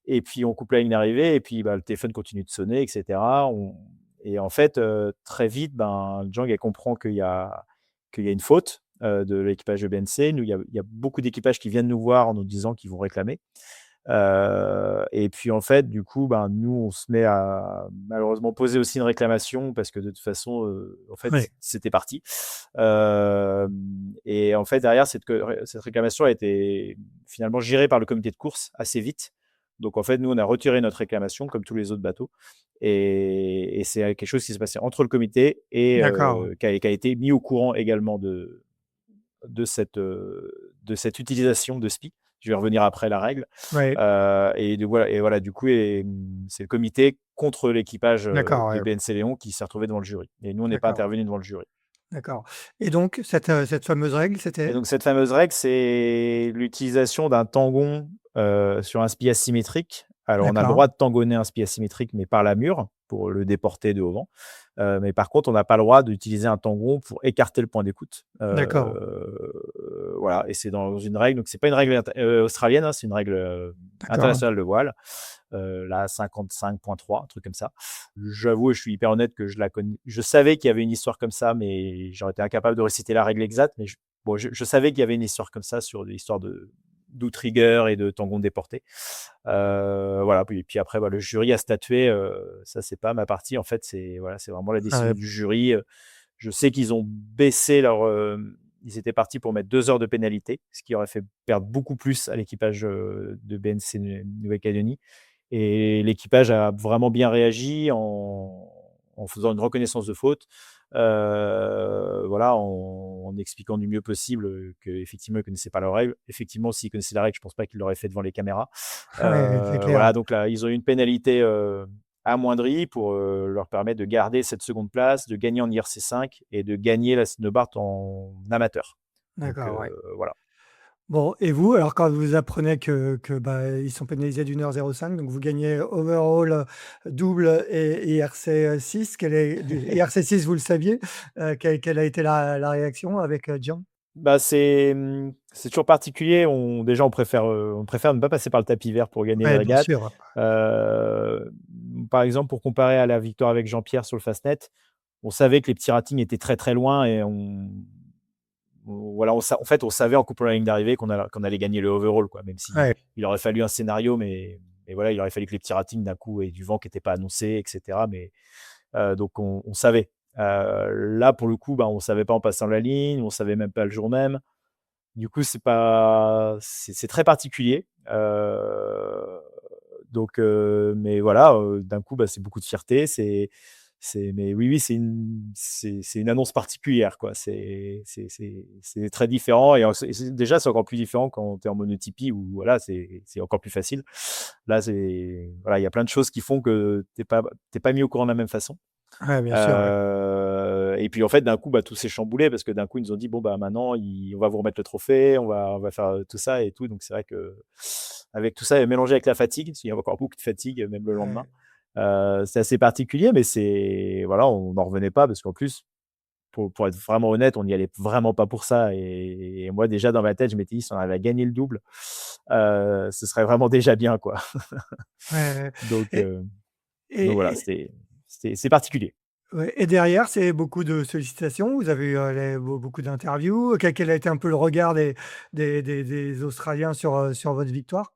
et puis on coupe la ligne d'arrivée et puis, bah, le téléphone continue de sonner et cetera. On Et en fait, très vite, ben, Djang, elle comprend qu'il y a une faute, de l'équipage de BNC. Nous, il y a beaucoup d'équipages qui viennent nous voir en nous disant qu'ils vont réclamer. Et puis en fait, du coup, ben, nous, on se met à malheureusement poser aussi une réclamation parce que de toute façon, en fait, Ouais. c'était parti. Et en fait, derrière, cette réclamation a été finalement gérée par le comité de course assez vite. Donc en fait, nous, on a retiré notre réclamation comme tous les autres bateaux. Et c'est quelque chose qui s'est passé entre le comité et D'accord. qui a été mis au courant également de cette utilisation de SPI. Je vais revenir après la règle. Ouais. Voilà, du coup, c'est le comité contre l'équipage D'accord. de Ouais. BNC Léon qui s'est retrouvé devant le jury. Et nous, on n'est pas D'accord. intervenu devant le jury. D'accord. Et donc, cette fameuse règle, Et c'était? donc, cette fameuse règle, c'est l'utilisation d'un tangon sur un SPI asymétrique. Alors, on a le D'accord. droit de tangonner un SPI asymétrique, mais par la mure, pour le déporter de haut vent. Mais par contre, on n'a pas le droit d'utiliser un tangon pour écarter le point d'écoute. D'accord. Voilà, et c'est dans une règle, donc c'est pas une règle australienne, hein, c'est une règle D'accord. internationale de voile, la 55.3, un truc comme ça. J'avoue, je suis hyper honnête que je la connais. Je savais qu'il y avait une histoire comme ça, mais j'aurais été incapable de réciter la règle exacte. Mais je savais qu'il y avait une histoire comme ça sur l'histoire d'outrigger et de tangon déporté. Voilà. Puis après, le jury a statué. Ça, c'est pas ma partie. En fait, c'est vraiment la décision du jury. Je sais qu'ils ont baissé leur. Ils étaient partis pour mettre 2 heures de pénalité, ce qui aurait fait perdre beaucoup plus à l'équipage de BNC Nouvelle-Calédonie. Et l'équipage a vraiment bien réagi en faisant une reconnaissance de faute, voilà, en expliquant du mieux possible qu'effectivement, ils ne connaissaient pas la règle. Effectivement, s'ils connaissaient la règle, je ne pense pas qu'ils l'auraient fait devant les caméras. Ouais, c'est clair. Voilà, donc là, ils ont eu une pénalité amoindrie pour leur permettre de garder cette seconde place, de gagner en IRC5 et de gagner la snowboard en amateur. Donc D'accord, ouais. voilà. Bon, et vous, alors quand vous apprenez ils sont pénalisés d'1h05, donc vous gagnez overall, double et IRC 6, IRC 6, vous le saviez? Quelle a été la réaction avec, Gian? Bah, c'est toujours particulier. Déjà, on préfère ne pas passer par le tapis vert pour gagner une Ouais, bien régate. sûr. Par exemple, pour comparer à la victoire avec Jean-Pierre sur le Fastnet, on savait que les petits ratings étaient très, très loin et voilà, en fait, on savait en coupant la ligne d'arrivée qu'on allait gagner le overall, quoi, même si Ouais, il aurait fallu un scénario, mais voilà, il aurait fallu que les petits ratings d'un coup aient du vent qui n'était pas annoncé, etc. Mais donc on savait. Là, pour le coup, on savait pas en passant la ligne, on savait même pas le jour même. Du coup, c'est très particulier. Donc, mais voilà, d'un coup, c'est beaucoup de fierté. Mais oui, c'est une annonce particulière, quoi. C'est très différent. Déjà, c'est encore plus différent quand tu es en monotypie où voilà, c'est encore plus facile. Là, voilà, il y a plein de choses qui font que t'es pas mis au courant de la même façon. ouais, bien sûr, ouais. Et puis en fait, d'un coup, tout s'est chamboulé parce que d'un coup, ils nous ont dit bon, maintenant, on va vous remettre le trophée, on va faire tout ça et tout. Donc c'est vrai que avec tout ça, mélangé avec la fatigue, parce qu'il y a encore beaucoup de fatigue, même le lendemain, Ouais, c'est assez particulier, mais voilà, on n'en revenait pas parce qu'en plus, pour être vraiment honnête, on n'y allait vraiment pas pour ça. Et moi, déjà dans ma tête, je m'étais dit si on arrive à gagner le double, ce serait vraiment déjà bien, quoi. ouais, Donc, et voilà, et c'est particulier. ouais, et derrière, c'est beaucoup de sollicitations. Vous avez eu, beaucoup d'interviews. Quel a été un peu le regard des Australiens sur votre victoire?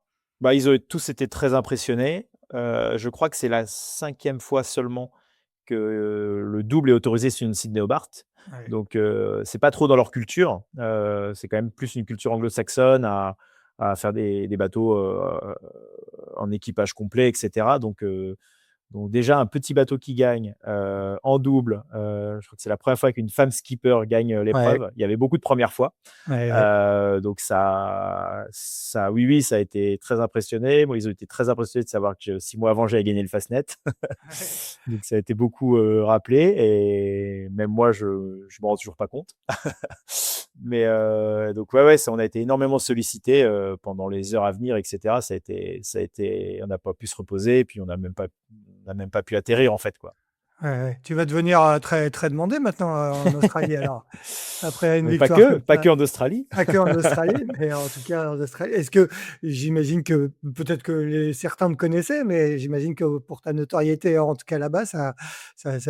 Ils ont tous été très impressionnés. Je crois que c'est la 5e fois seulement que le double est autorisé sur une Sydney Hobart. Ouais, Donc, c'est pas trop dans leur culture. C'est quand même plus une culture anglo-saxonne à faire des bateaux en équipage complet, etc. Donc déjà, un petit bateau qui gagne en double. Je crois que c'est la première fois qu'une femme skipper gagne ouais, l'épreuve. Il y avait beaucoup de premières fois. ouais, ouais. Donc oui, oui, ça a été très impressionné. Moi, ils ont été très impressionnés de savoir que 6 mois avant, j'avais gagné le Fastnet. Ouais. Donc ça a été beaucoup rappelé. Et même moi, je ne me rends toujours pas compte. Mais donc ouais, on a été énormément sollicité pendant les heures à venir, etc. On n'a pas pu se reposer, et puis on n'a même pas pu atterrir en fait, quoi. Ouais, ouais. Tu vas devenir très, très demandé maintenant en Australie alors, après une Mais pas victoire que, comme pas ça. que en Australie. Pas qu'en Australie, mais en tout cas en Australie. Est-ce que j'imagine que peut-être que certains te connaissaient, mais j'imagine que pour ta notoriété, en tout cas là-bas, ça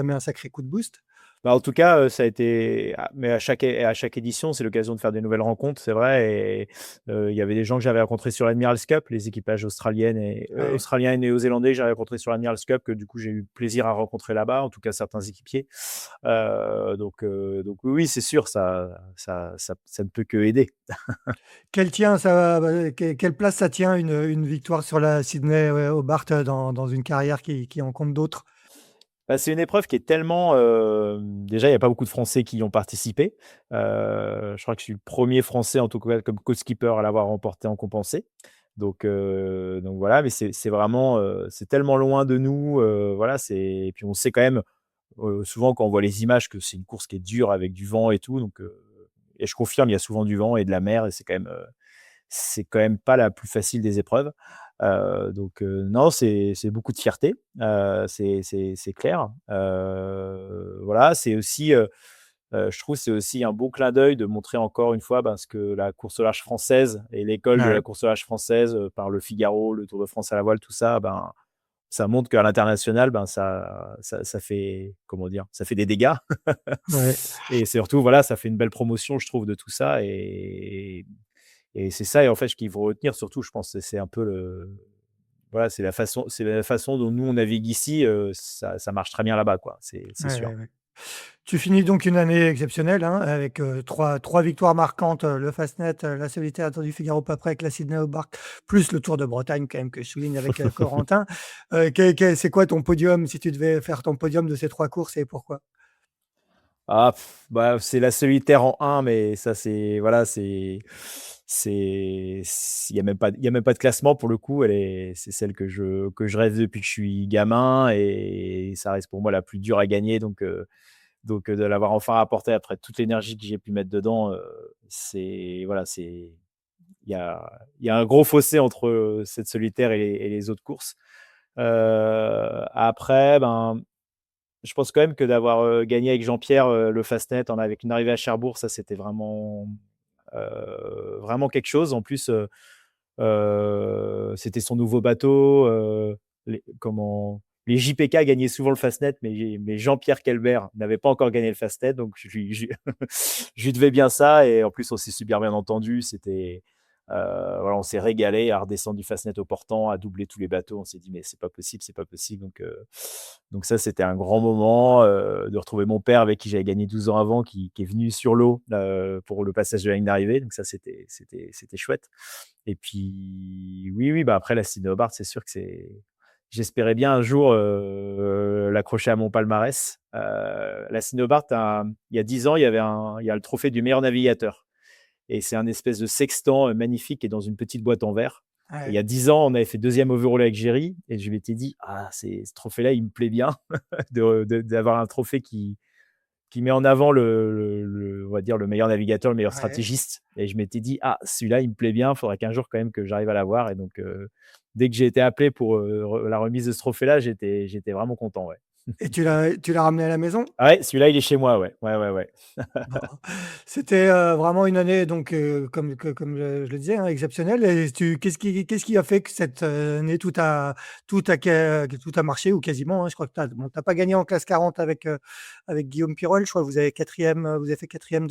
met un sacré coup de boost. Bah, en tout cas, ça a été mais à chaque édition, c'est l'occasion de faire des nouvelles rencontres, c'est vrai et il y avait des gens que j'avais rencontrés sur l'Admiral's Cup, les équipages Ouais. australiens et néo-zélandais que j'avais rencontrés sur l'Admiral's Cup, que du coup, j'ai eu plaisir à rencontrer là-bas, en tout cas certains équipiers. Donc oui, oui, c'est sûr, ça ne peut que aider. Quelle place ça tient une victoire sur la Sydney Hobart dans une carrière qui en compte d'autres? Bah, c'est une épreuve qui est tellement, déjà, il y a pas beaucoup de Français qui y ont participé. Je crois que je suis le premier Français, en tout cas comme co-skipper, à l'avoir remporté en compensé. Donc voilà, mais c'est vraiment, c'est tellement loin de nous, voilà, et puis on sait quand même, souvent quand on voit les images que c'est une course qui est dure avec du vent et tout, et je confirme, il y a souvent du vent et de la mer et c'est quand même pas la plus facile des épreuves. Non, c'est beaucoup de fierté, c'est clair. Voilà, c'est aussi, je trouve, c'est aussi un beau clin d'œil de montrer encore une fois, ben, ce que la course au large française et l'école de la Ouais, course au large française, par le Figaro, le Tour de France à la voile, tout ça, ben, ça montre qu'à l'international, ben, ça fait, comment dire? Ça fait des dégâts ouais. et surtout, voilà, ça fait une belle promotion, je trouve, de tout ça et c'est ça, et en fait, ce qu'il faut retenir surtout, je pense, c'est un peu voilà, c'est la façon dont nous on navigue ici, ça marche très bien là-bas, quoi, c'est Ouais, sûr. ouais, ouais. Tu finis donc une année exceptionnelle, hein, avec, 3 victoires marquantes, le Fastnet, la Solitaire du Figaro Pas avec la Sydney Hobart, plus le Tour de Bretagne quand même que je souligne avec, Corentin. C'est quoi ton podium, si tu devais faire ton podium de ces 3 courses et pourquoi? Ah bah, c'est la solitaire en un, mais ça c'est voilà, c'est il y a même pas de classement pour le coup. C'est celle que je rêve depuis que je suis gamin et ça reste pour moi la plus dure à gagner donc de l'avoir enfin rapportée après toute l'énergie que j'ai pu mettre dedans, c'est voilà, il y a un gros fossé entre, cette solitaire et les autres courses. Après, ben, je pense quand même que d'avoir, gagné avec Jean-Pierre, le Fastnet avec une arrivée à Cherbourg, ça c'était vraiment quelque chose. En plus, c'était son nouveau bateau, les JPK gagnaient souvent le Fastnet, mais Jean-Pierre Kelbert n'avait pas encore gagné le Fastnet, donc je lui devais bien ça et en plus on s'est super bien entendu. Voilà, on s'est régalé à redescendre du Fastnet au portant, à doubler tous les bateaux. On s'est dit: «Mais c'est pas possible, c'est pas possible», donc ça, c'était un grand moment, de retrouver mon père avec qui j'avais gagné 12 ans avant, qui est venu sur l'eau, pour le passage de la ligne d'arrivée, donc ça, c'était chouette. Et puis oui, oui, bah, après la Sydney Hobart, c'est sûr que j'espérais bien un jour, l'accrocher à mon palmarès. La Sydney Hobart, il y a 10 ans, il y a le trophée du meilleur navigateur et c'est un espèce de sextant, magnifique qui est dans une petite boîte en verre et il y Ouais. a 10 ans, on avait fait 2e overall avec Géry et je m'étais dit: «Ah, ce trophée-là, il me plaît bien d'avoir un trophée qui met en avant on va dire le meilleur navigateur, le meilleur Ouais. stratégiste et je m'étais dit: «Ah, celui-là, il me plaît bien, il faudrait qu'un jour quand même que j'arrive à l'avoir» et donc dès que j'ai été appelé pour, la remise de ce trophée-là, j'étais vraiment content, ouais. Et tu l'as ramené à la maison? Ah ouais, celui-là, il est chez moi, ouais. Ouais, ouais, ouais. Bon, c'était, vraiment une année donc comme je le disais, hein, exceptionnelle et qu'est-ce qui a fait que cette, année tout a marché ou quasiment, hein? Je crois que tu as pas gagné en classe 40 avec Guillaume Pirol, je crois que vous avez fait quatrième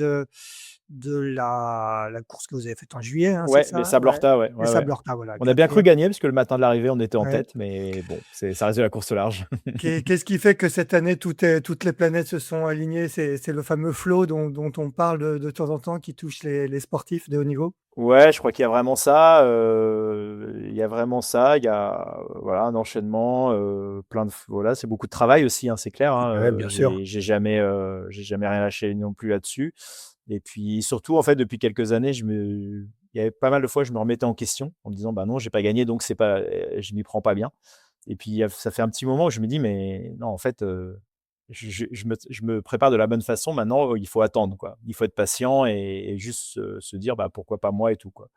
de la course que vous avez faite en juillet, hein, c'est Ouais, les ça? Sables Ouais, Horta, ouais, les ouais, ouais. Sables Horta, voilà, On a bien cru 4e. gagner parce que le matin de l'arrivée, on était en Ouais. tête, mais bon, ça reste de la course au large. Qu'est-ce qui fait que cette année, toutes les planètes se sont alignées? C'est le fameux flow dont on parle de temps en temps qui touche les sportifs de haut niveau? Ouais, je crois qu'il y a vraiment ça, il y a vraiment ça, il y a, voilà, un enchaînement, plein de voilà, c'est beaucoup de travail aussi, hein, c'est clair, hein, Ouais, bien sûr. j'ai jamais rien lâché non plus là-dessus et puis surtout, en fait, depuis quelques années, il y avait pas mal de fois, je me remettais en question en me disant: «Bah, non, j'ai pas gagné, donc c'est pas, je m'y prends pas bien» et puis, ça fait un petit moment où je me dis: «Mais non, en fait, je me prépare de la bonne façon. Maintenant, il faut attendre, quoi. Il faut être patient et juste se dire: «Bah, pourquoi pas moi?» et tout, quoi.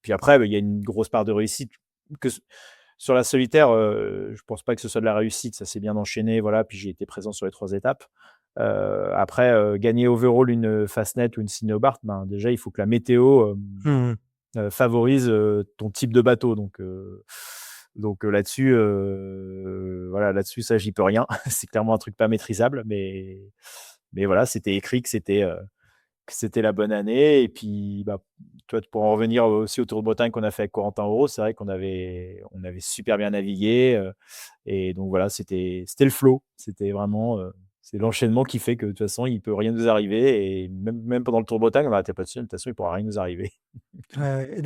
Puis après, bah, il y a une grosse part de réussite que Sur la solitaire, je pense pas que ce soit de la réussite. Ça s'est bien enchaîné, voilà. Puis j'ai été présent sur les 3 étapes. Après, gagner overall une Fastnet ou une Cinnabar, ben, déjà, il faut que la météo Mmh. favorise ton type de bateau. Donc là-dessus, voilà, là-dessus, ça, j'y peux rien. C'est clairement un truc pas maîtrisable, mais voilà, c'était écrit que c'était la bonne année. Et puis, bah, toi, pour en revenir aussi au Tour de Bretagne qu'on a fait avec Corentin Auro, c'est vrai on avait super bien navigué. Et donc voilà, c'était le flow. C'était vraiment, c'est l'enchaînement qui fait que de toute façon, il peut rien nous arriver. Et même pendant le Tour de Bretagne, on n'arrêtait pas de se dire, de toute façon, il pourra rien nous arriver. Ouais, et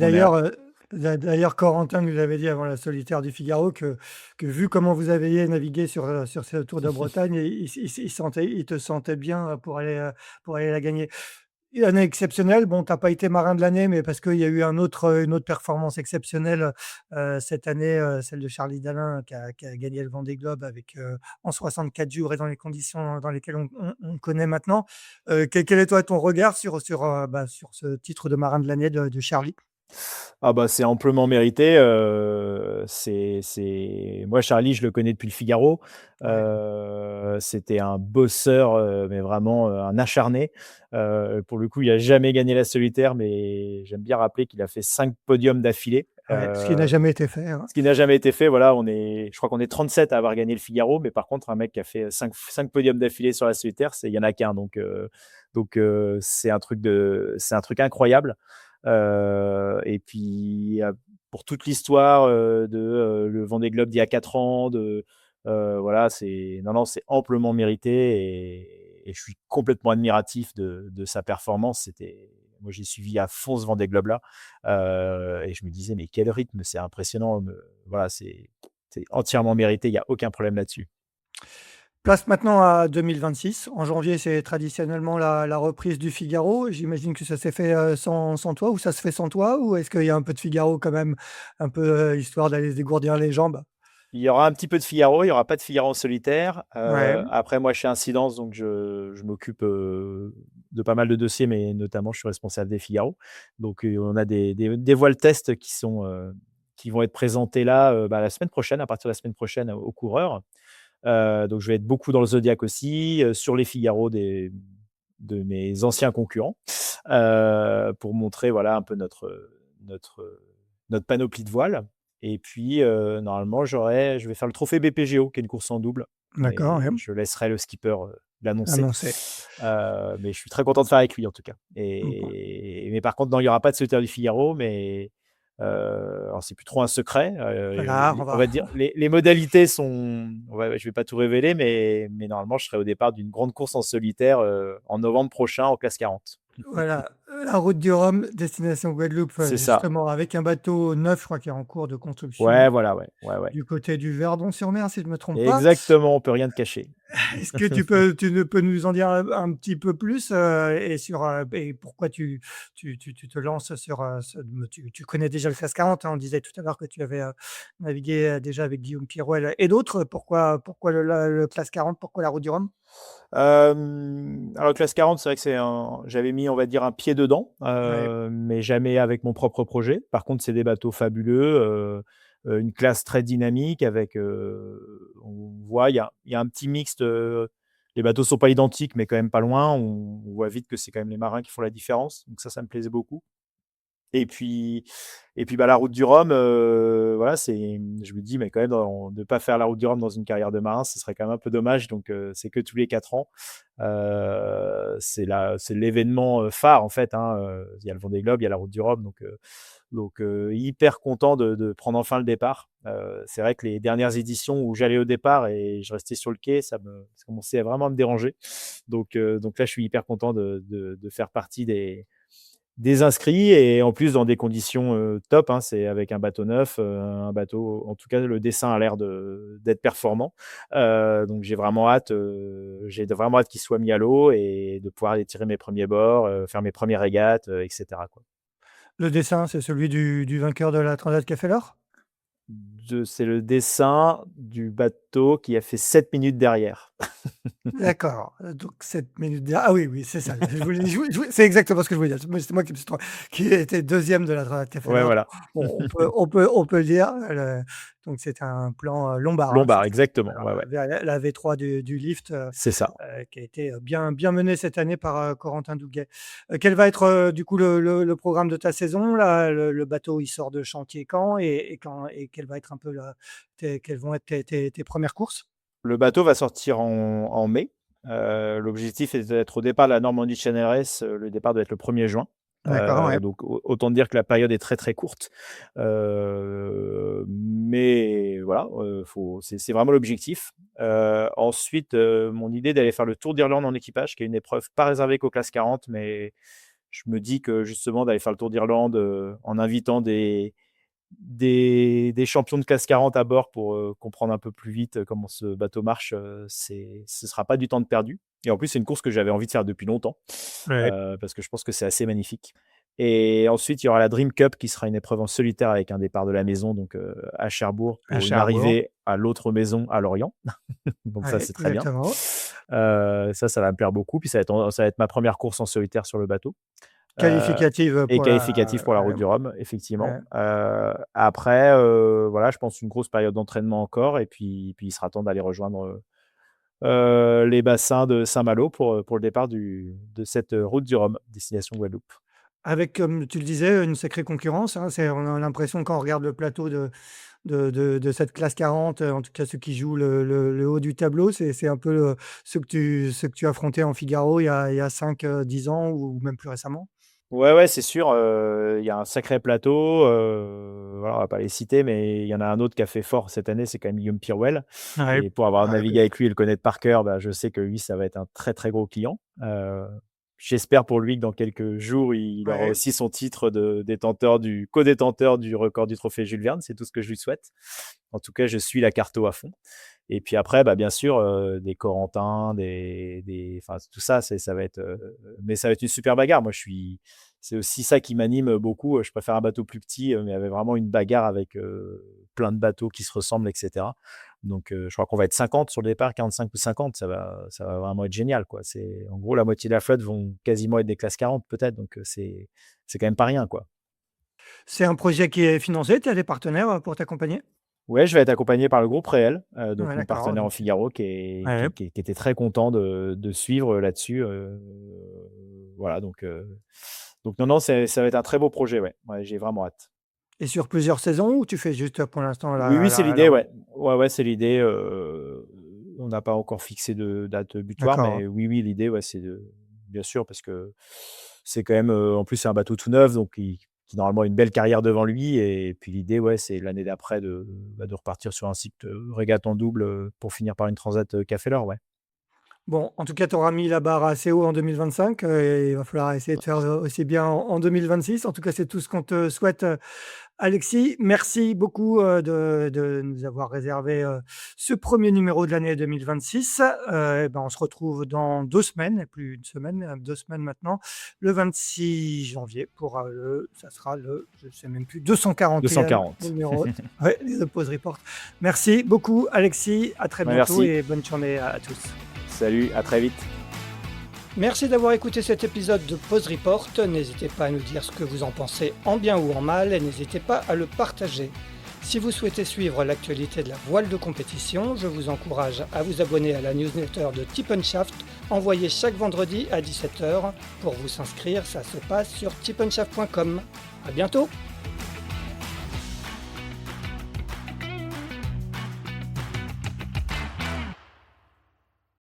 On est, d'ailleurs, Corentin nous avait dit avant la solitaire du Figaro que vu comment vous aviez navigué sur ce Tour de Bretagne, il te sentait bien pour aller la gagner. Une année exceptionnelle, bon, tu as pas été marin de l'année, mais parce qu'il y a eu une autre performance exceptionnelle, cette année, celle de Charlie Dalin qui a gagné le Vendée Globe en 64 jours et dans les conditions dans lesquelles on connaît maintenant. Quel est toi ton regard sur ce titre de marin de l'année de Charlie? Ah bah, c'est amplement mérité. Moi, Charlie, je le connais depuis le Figaro. Ouais. C'était un bosseur, mais vraiment un acharné. Pour le coup, il a jamais gagné la solitaire, mais j'aime bien rappeler qu'il a fait 5 podiums d'affilée. Ouais, ce qui n'a jamais été fait, hein. Ce qui n'a jamais été fait. Voilà, je crois qu'on est 37 à avoir gagné le Figaro, mais par contre, un mec qui a fait 5 podiums d'affilée sur la solitaire, il y en a qu'un. Donc, c'est un truc incroyable. Et puis, pour toute l'histoire le Vendée Globe d'il y a 4 ans, voilà, non, c'est amplement mérité. Et je suis complètement admiratif de sa performance. Moi, j'ai suivi à fond ce Vendée Globe là, et je me disais, mais quel rythme, c'est impressionnant. Voilà, c'est entièrement mérité. Il n'y a aucun problème là-dessus. Place maintenant à 2026. En janvier, c'est traditionnellement la reprise du Figaro. J'imagine que ça s'est fait, sans toi ou ça se fait sans toi? Ou est-ce qu'il y a un peu de Figaro quand même, un peu, histoire d'aller se dégourdir les jambes? Il y aura un petit peu de Figaro, il n'y aura pas de Figaro en solitaire. Ouais, Après, moi, je suis Incidence, donc je m'occupe de pas mal de dossiers, mais notamment, je suis responsable des Figaro. Donc, on a des voiles tests qui vont être présentés là la semaine prochaine, à partir de la semaine prochaine aux coureurs. Donc, je vais être beaucoup dans le Zodiac aussi, sur les Figaro de mes anciens concurrents, pour montrer voilà, un peu notre, notre panoplie de voiles. Et puis, normalement, je vais faire le trophée BPGO, qui est une course en double. d'accord, Mais ouais, je laisserai le skipper l'annoncer. annoncé. Mais je suis très content de faire avec lui, en tout cas. Bon, Mais par contre, non, il n'y aura pas de solitaire du Figaro, mais alors c'est plus trop un secret. voilà, On va dire, les modalités sont. Je vais pas tout révéler, mais normalement, je serai au départ d'une grande course en solitaire en novembre prochain en classe 40. voilà, la route du Rhum, destination Guadeloupe, C'est ça. justement avec un bateau neuf, je crois, qui est en cours de Ouais, construction voilà, ouais, ouais, ouais. du côté du Verdon-sur-Mer, si je ne me trompe pas. Exactement, on peut rien te cacher. Est-ce que peux nous en dire un petit peu plus, et pourquoi tu te lances sur, tu connais déjà le CAC 40, hein, on disait tout à l'heure que tu avais, navigué, déjà avec Guillaume Pirouel et d'autres. Pourquoi le CAC 40? Pourquoi la route du Rhum? Alors classe 40, c'est vrai que j'avais mis, on va dire, un pied dedans, Ouais, mais jamais avec mon propre projet. Par contre, c'est des bateaux fabuleux, une classe très dynamique avec, on voit, il y a un petit mixte. Les bateaux sont pas identiques, mais quand même pas loin. On voit vite que c'est quand même les marins qui font la différence. Donc ça me plaisait beaucoup. Et puis, la route du Rhum, voilà, je me dis, mais quand même, de ne pas faire la route du Rhum dans une carrière de marin, ce serait quand même un peu dommage. Donc, c'est que tous les 4 ans. C'est l'événement phare, en fait, hein. Il y a le Vendée Globe, il y a la route du Rhum. Donc, hyper content de prendre enfin le départ. C'est vrai que les dernières éditions où j'allais au départ et je restais sur le quai, ça commençait vraiment à me déranger. Donc là, je suis hyper content de faire partie des inscrits et en plus dans des conditions top, hein. C'est avec un bateau neuf, un bateau, en tout cas le dessin a l'air d'être performant. Donc j'ai vraiment hâte qu'il soit mis à l'eau et de pouvoir aller tirer mes premiers bords, faire mes premières régates, etc., quoi. le dessin, c'est celui du vainqueur de la Transat Café L'Or? c'est le dessin du bateau qui a fait 7 minutes derrière. D'accord, donc 7 minutes ah oui, c'est ça. C'est exactement ce que je voulais dire. C'est moi qui me suis trompé, qui était 2e de la Transat Café Ouais, Nord. voilà. Bon, on peut le dire, donc c'était un plan, lombard, hein, Lombard, c'était exactement. alors Ouais, ouais. la V3 du lift, C'est ça. qui a été, bien menée cette année par, Corentin Douguet. Quel va être, du coup le programme de ta saison là? Le bateau il sort de chantier quand et quelle va être un peu quelles vont être tes 1res courses? Le bateau va sortir en mai. L'objectif est d'être au départ de la Normandie Channel Race. Le départ doit être le 1er juin. D'accord, ouais. Donc autant dire que la période est très, très courte. Mais voilà, c'est vraiment l'objectif. Ensuite, mon idée d'aller faire le Tour d'Irlande en équipage, qui est une épreuve pas réservée qu'aux classes 40, mais je me dis que justement d'aller faire le Tour d'Irlande, en invitant des champions de classe 40 à bord pour comprendre un peu plus vite comment ce bateau marche, ce sera pas du temps de perdu. Et en plus, c'est une course que j'avais envie de faire depuis longtemps, Ouais. parce que je pense que c'est assez magnifique. Et ensuite, il y aura la Dream Cup qui sera une épreuve en solitaire avec un départ de la maison, donc à Cherbourg, À pour une Cherbourg. arrivée à l'autre maison à Lorient. Donc ça, Ouais, c'est très bien. exactement. Ça va me plaire beaucoup. Puis ça va être ma première course en solitaire sur le bateau. Qualificative Et pour qualificatif pour la ouais, route du Rhum, ouais. effectivement. Après, voilà, je pense une grosse période d'entraînement encore et puis il sera temps d'aller rejoindre, les bassins de Saint-Malo pour le départ de cette route du Rhum, destination Guadeloupe. Avec, comme tu le disais, une sacrée concurrence, hein. On a l'impression quand on regarde le plateau de cette classe 40, en tout cas ceux qui jouent le haut du tableau, c'est un peu, ceux que tu affrontais en Figaro il y a 5, 10 ans ou même plus récemment? Ouais, ouais, c'est sûr, il y a un sacré plateau, voilà, on va pas les citer, mais il y en a un autre qui a fait fort cette année, c'est quand même Guillaume Pirouel. Ouais, Et pour avoir ouais, navigué avec lui et le connaître par cœur, bah, je sais que lui, ça va être un très, très gros client. J'espère pour lui que dans quelques jours, il aura ouais. aussi son titre de co-détenteur du record du trophée Jules Verne. C'est tout ce que je lui souhaite. En tout cas, je suis la Carto à fond. Et puis après, bah, bien sûr, des Corentins, enfin, tout ça, ça va être, mais ça va être une super bagarre. C'est aussi ça qui m'anime beaucoup. Je préfère un bateau plus petit, mais avec vraiment une bagarre avec plein de bateaux qui se ressemblent, etc. Donc, je crois qu'on va être 50 sur le départ, 45 ou 50. Ça va vraiment être génial, quoi. En gros, la moitié de la flotte vont quasiment être des classes 40, peut-être. Donc, c'est quand même pas rien, quoi. C'est un projet qui est financé? Tu as des partenaires, pour t'accompagner? Ouais, je vais être accompagné par le groupe Réel, donc Ouais, mon d'accord, partenaire en donc Figaro qui ouais. qui qui était très content de suivre là-dessus. Voilà, donc non, ça va être un très beau projet, ouais. Ouais, j'ai vraiment hâte. Et sur plusieurs saisons ou tu fais juste pour l'instant Oui, oui, c'est la l'idée, ouais. Ouais, ouais, c'est l'idée. On n'a pas encore fixé de date butoir, d'accord. mais oui, oui, l'idée, ouais, c'est bien sûr, parce que c'est quand même, en plus, c'est un bateau tout neuf, donc qui normalement a une belle carrière devant lui. Et puis l'idée, ouais, c'est l'année d'après de repartir sur un cycle régate en double pour finir par une Transat Café L'Or, ouais. Bon, en tout cas, tu auras mis la barre assez haut en 2025, et il va falloir essayer de faire, aussi bien en 2026. En tout cas, c'est tout ce qu'on te souhaite, Alexis. Merci beaucoup, de nous avoir réservé, ce premier numéro de l'année 2026. Et ben, on se retrouve dans 2 semaines et plus une semaine, 2 semaines maintenant, le 26 janvier pour, ça sera je sais même plus, 240e 240. numéro ouais, de Pause Report. Merci beaucoup, Alexis. À très Ouais, bientôt merci. et bonne journée à tous. Salut, à très vite. Merci d'avoir écouté cet épisode de Pause Report. N'hésitez pas à nous dire ce que vous en pensez en bien ou en mal et n'hésitez pas à le partager. Si vous souhaitez suivre l'actualité de la voile de compétition, je vous encourage à vous abonner à la newsletter de Tip & Shaft, envoyée chaque vendredi à 17h. Pour vous inscrire, ça se passe sur tipandshaft.com. À bientôt!